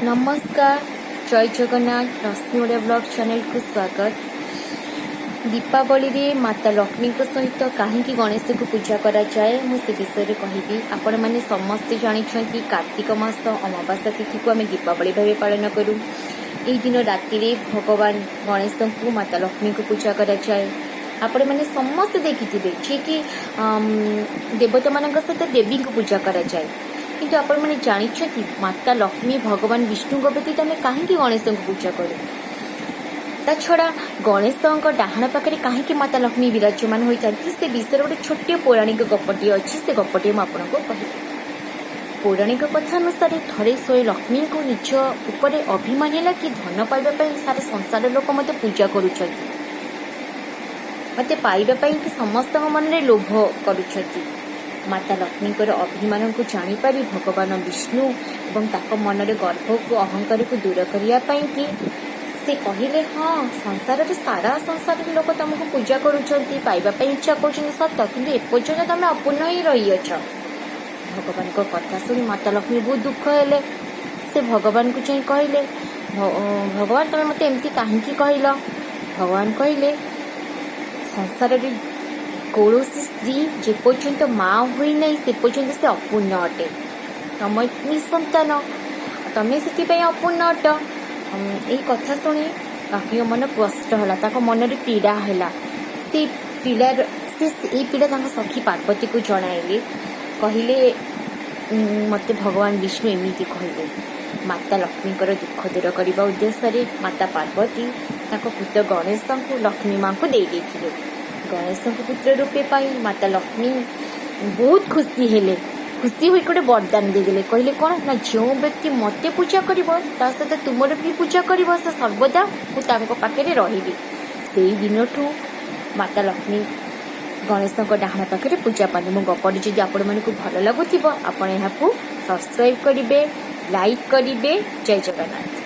नमस्कार, जय जगन्नाथ। रश्मि Odia blog channel को स्वागत। दीपावली रे माता लक्ष्मी सहित कहीं गणेश को पूजा करा जाए मुझे विषय कहबी। आपण मैंने समस्ते जानते कार्तिक मास अमावास्या तिथि को आम दीपावली भाव पालन करूँ। यही दिन राति भगवान गणेश को माता लक्ष्मी को पूजा करा जाए। आपण मैंने समस्ते देखिथे कि देवता मान सहित देवी को पूजा करा जाए। किंतु आपण मैंने जानते माता लक्ष्मी भगवान विष्णु व्यतीत आम कहीं गणेश को पूजा करूँ। ता छड़ा गणेश डाहाण पाखे कहीं माता लक्ष्मी विराजमान होता से विषय गोटे छोटे पौराणिक गपटी अच्छी से गपटी मुझे कह पौराणिक कथा अनुसार थरे सोए लक्ष्मी को निज उपरे अभिमान है कि धन पाइबा सारा संसार लोक मत पूजा करुँच मत पाइबा कि समस्त मन में लोभ करुँच। माता लक्ष्मी अभिमान को जानीपारी भगवान विष्णु और मन में गर्भ को अहंकार को दूर करने कि से कहले हाँ संसार सारा संसार लोक तुमको पूजा करुँच इच्छा कर सत कि एपर्यंत तुम अपूर्ण ही रही अच। भगवान को कथा शुणी माता लक्ष्मी बहुत दुख हेले। से भगवान को चाहे कहले भगवान तुम मत एमती कहीं कहल। भगवान कहले संसार कौशी स्त्री जेपर्यंत माँ हुई नहीं से पर्यंत से अपूर्ण अटे। तुम निसंतान तुम्हें से अपूर्ण अट। यही कथा शुणी लक्ष्मी मन कष्ट है मन में पीड़ा है। से पीड़ा सखी पार्वती को जनाइले कहले मत भगवान विष्णु एमती कहले। माता लक्ष्मी दुख दूर करने उद्देश्य माता पार्वती पुत्र गणेश को लक्ष्मी माँ को दे देथिले। गणेश को पुत्र रूपे पाई माता लक्ष्मी बहुत खुशी हेले। खुशी हुई गोटे वरदान देदेले कहले कौन ना जो व्यक्ति मते पूजा कर सहित तुम भी पूजा कर सर्वदा पाखे रही। से दिन ठू माता लक्ष्मी गणेश डाहाण पाखे पूजा पानी मो गपटी जदि आपण मानक भल लगुव आपण यहाँ सब्सक्राइब करेंगे, लाइक करेंगे। जय जगन्नाथ।